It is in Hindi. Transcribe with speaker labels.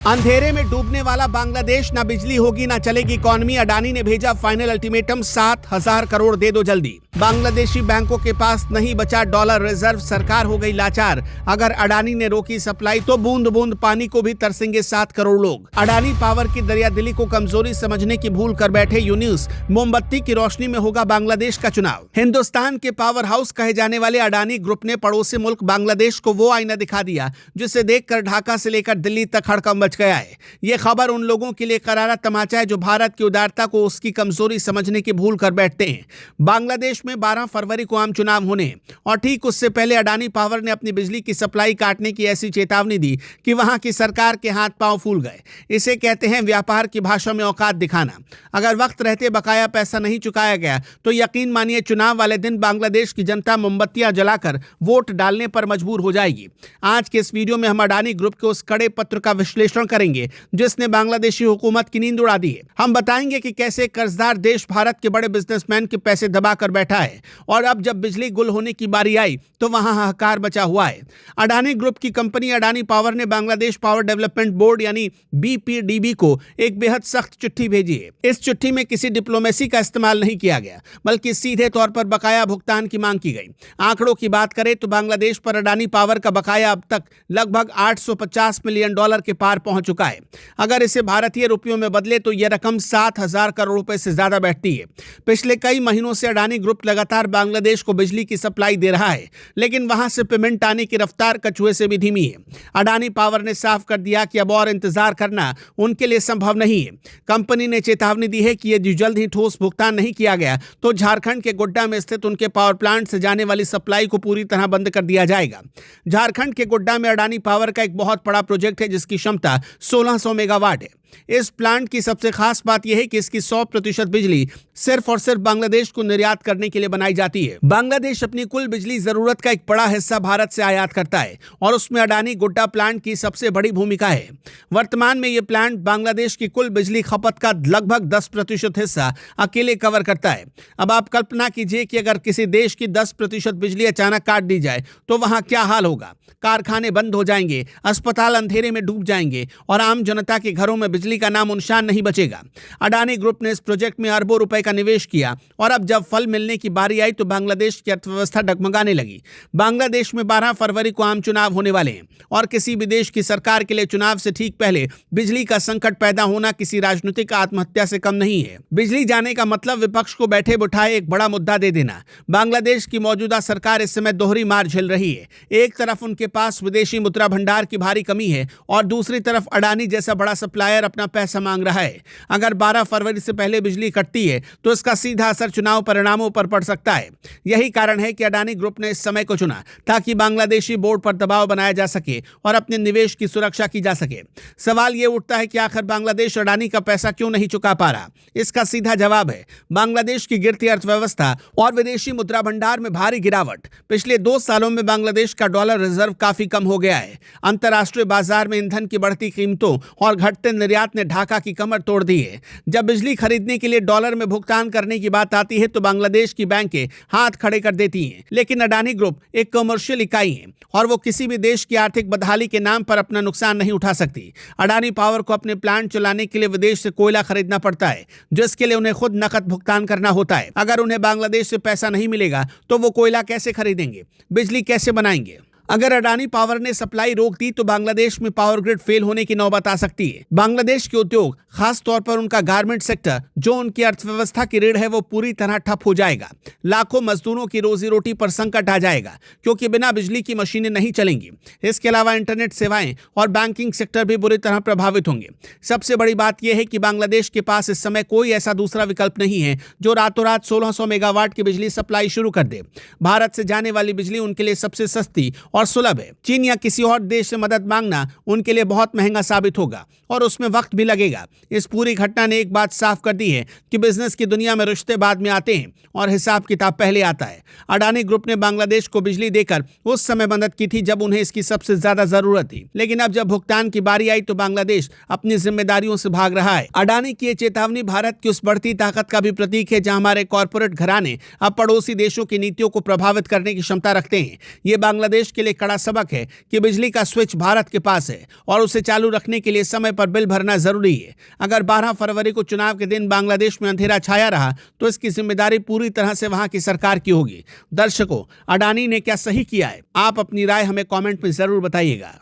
Speaker 1: अंधेरे में डूबने वाला बांग्लादेश, ना बिजली होगी ना चलेगी इकॉनमी। अडानी ने भेजा फाइनल अल्टीमेटम, 7,000 करोड़ दे दो जल्दी। बांग्लादेशी बैंकों के पास नहीं बचा डॉलर रिजर्व, सरकार हो गई लाचार। अगर अडानी ने रोकी सप्लाई तो बूंद बूंद पानी को भी तरसेंगे 7 करोड़ लोग। अडानी पावर की दरियादिली को कमजोरी समझने की भूल कर बैठे यूनिस। मोमबत्ती की रोशनी में होगा बांग्लादेश का चुनाव। हिंदुस्तान के पावर हाउस कहे जाने वाले अडानी ग्रुप ने पड़ोसी मुल्क बांग्लादेश को वो आईना दिखा दिया जिसे देखकर ढाका से लेकर दिल्ली तक हड़कंप मच गया है। ये खबर उन लोगों के लिए करारा तमाचा है जो भारत की उदारता को उसकी कमजोरी समझने की भूल कर बैठते हैं। बांग्लादेश में 12 फरवरी को आम चुनाव होने हैं और ठीक उससे पहले अडानी पावर ने अपनी बिजली की सप्लाई काटने की ऐसी चेतावनी दी कि वहां की सरकार के हाथ पांव फूल गए। इसे कहते हैं व्यापार की भाषा में औकात दिखाना। अगर वक्त रहते बकाया पैसा नहीं चुकाया गया तो यकीन मानिए चुनाव वाले दिन बांग्लादेश की जनता मोमबत्तियां जलाकर वोट डालने पर मजबूर हो जाएगी। आज के इस वीडियो में हम अडानी ग्रुप के उस कड़े पत्र का विश्लेषण करेंगे जिसने बांग्लादेशी हुकूमत की नींद उड़ा दी है। हम बताएंगे कि कैसे कर्जदार देश भारत के बड़े बिजनेसमैन के पैसे दबाकर बैठा है और अब जब बिजली गुल होने की बारी आई तो वहां हाहाकार बचा हुआ है। अडानी ग्रुप की कंपनी अडानी पावर ने बांग्लादेश पावर डेवलपमेंट बोर्ड यानी बीपीडीबी को एक बेहद सख्त चिट्ठी भेजी है। इस चिट्ठी में किसी डिप्लोमेसी का इस्तेमाल नहीं किया गया बल्कि सीधे तौर पर बकाया भुगतान की मांग की गई। आंकड़ों की बात करें तो बांग्लादेश पर अडानी पावर का बकाया अब तक लगभग $850 मिलियन के पार पहुंच चुका है। अगर इसे भारतीय रुपयों में बदले तो यह रकम 7,000 करोड़ रुपए से ज्यादा बैठती है। पिछले कई महीनों से अडानी ग्रुप लगातार बांग्लादेश को बिजली की सप्लाई दे रहा है लेकिन वहां से पेमेंट आने की रफ्तार कछुए से भी धीमी है। अडानी पावर ने साफ कर दिया कि अब और इंतजार करना उनके लिए संभव नहीं है। कंपनी ने चेतावनी दी है कि यदि जल्द ही ठोस भुगतान नहीं किया गया तो झारखंड के गोड्डा में स्थित उनके पावर प्लांट से जाने वाली सप्लाई को पूरी तरह बंद कर दिया जाएगा। झारखंड के गोड्डा में अडानी पावर का एक बहुत बड़ा प्रोजेक्ट है जिसकी क्षमता 1600 मेगावाट है। इस प्लांट की सबसे खास बात यह है कि इसकी 100% बिजली सिर्फ और सिर्फ बांग्लादेश को निर्यात करने के लिए बनाई जाती है। बांग्लादेश अपनी कुल बिजली जरूरत का एक बड़ा हिस्सा भारत से आयात करता है और उसमें अडानी गोड्डा प्लांट की सबसे बड़ी भूमिका है। वर्तमान में यह प्लांट बांग्लादेश की कुल बिजली खपत का लगभग 10% हिस्सा अकेले कवर करता है। अब आप कल्पना कीजिए कि अगर किसी देश की 10% बिजली अचानक काट दी जाए तो वहां क्या हाल होगा। कारखाने बंद हो जाएंगे, अस्पताल अंधेरे में डूब जाएंगे और आम जनता के घरों में बिजली का नामो निशान नहीं बचेगा। अडानी ग्रुप ने इस प्रोजेक्ट में अरबों रुपए का निवेश किया और अब जब फल मिलने की बारी आई तो बांग्लादेश की अर्थव्यवस्था डगमगाने लगी। बांग्लादेश में 12 फरवरी को आम चुनाव होने वाले हैं और किसी भी देश की सरकार के लिए चुनाव से ठीक पहले बिजली का संकट पैदा होना किसी राजनीतिक आत्महत्या से कम नहीं है। बिजली जाने का मतलब विपक्ष को बैठे बिठाए एक बड़ा मुद्दा दे देना। बांग्लादेश की मौजूदा सरकार इस समय दोहरी मार झेल रही है। एक तरफ उनके पास विदेशी मुद्रा भंडार की भारी कमी है और दूसरी तरफ अडानी जैसा बड़ा सप्लायर अपना पैसा मांग रहा है। अगर 12 फरवरी से पहले बिजली कटती है तो इसका सीधा असर चुनाव परिणामों पर पड़ सकता है। यही कारण है कि अडानी ग्रुप ने इस समय को चुना ताकि बांग्लादेशी बोर्ड पर दबाव बनाया जा सके और अपने निवेश की सुरक्षा की जा सके। सवाल यह उठता है कि आखिर बांग्लादेश अडानी का पैसा क्यों नहीं चुका पा रहा। इसका सीधा जवाब है बांग्लादेश की गिरती अर्थव्यवस्था और विदेशी मुद्रा भंडार में भारी गिरावट। पिछले 2 सालों में बांग्लादेश का डॉलर रिजर्व काफी कम हो गया है। अंतर्राष्ट्रीय बाजार में ईंधन की बढ़ती कीमतों और घटते निर्यात ने ढाका की कमर तोड़ दी है। जब बिजली खरीदने के लिए डॉलर में भुगतान करने की बात आती है तो बांग्लादेश की बैंकें हाथ खड़े कर देती हैं। लेकिन अडानी ग्रुप एक कमर्शियल इकाई है और वो किसी भी देश की आर्थिक बदहाली के नाम पर अपना नुकसान नहीं उठा सकती। अडानी पावर को अपने प्लांट चलाने के लिए विदेश से कोयला खरीदना पड़ता है जिसके लिए उन्हें खुद नकद भुगतान करना होता है। अगर उन्हें बांग्लादेश से पैसा नहीं मिलेगा तो वो कोयला कैसे खरीदेंगे, बिजली कैसे बनाएंगे। अगर अडानी पावर ने सप्लाई रोक दी तो बांग्लादेश में पावर ग्रिड फेल होने की नौबत आ सकती है। बांग्लादेश के उद्योग, खास तौर पर उनका गारमेंट सेक्टर जो उनकी अर्थव्यवस्था की रीढ़ है, वो पूरी तरह ठप हो जाएगा। लाखों मजदूरों की रोजी रोटी पर संकट आ जाएगा क्योंकि बिना बिजली की मशीनें नहीं चलेंगी। इसके अलावा इंटरनेट सेवाएं और बैंकिंग सेक्टर भी बुरी तरह प्रभावित होंगे। सबसे बड़ी बात यह है कि बांग्लादेश के पास इस समय कोई ऐसा दूसरा विकल्प नहीं है जो रातों रात 1600 मेगावाट की बिजली सप्लाई शुरू कर दे। भारत से जाने वाली बिजली उनके लिए सबसे सस्ती और सुलभ है। चीन या किसी और देश से मदद मांगना उनके लिए बहुत महंगा साबित होगा और उसमें वक्त भी लगेगा। इस पूरी घटना ने एक बात साफ कर दी है कि बिजनेस की दुनिया में रिश्ते बाद में आते हैं और हिसाब किताब पहले आता है। अडानी ग्रुप ने बांग्लादेश को बिजली देकर उस समय मदद की थी जब उन्हें इसकी सबसे ज्यादा जरूरत थी, लेकिन अब जब भुगतान की बारी आई तो बांग्लादेश अपनी जिम्मेदारियों से भाग रहा है। अडानी की यह चेतावनी भारत की उस बढ़ती ताकत का भी प्रतीक है जहां हमारे कॉर्पोरेट घराने अब पड़ोसी देशों की नीतियों को प्रभावित करने की क्षमता रखते हैं। ये बांग्लादेश के लिए लिए कड़ा सबक है कि बिजली का स्विच भारत के पास है और उसे चालू रखने के लिए समय पर बिल भरना जरूरी है। अगर 12 फरवरी को चुनाव के दिन बांग्लादेश में अंधेरा छाया रहा तो इसकी जिम्मेदारी पूरी तरह से वहां की सरकार की होगी। दर्शकों, अडानी ने क्या सही किया है? आप अपनी राय हमें कमेंट में जरूर बताइएगा।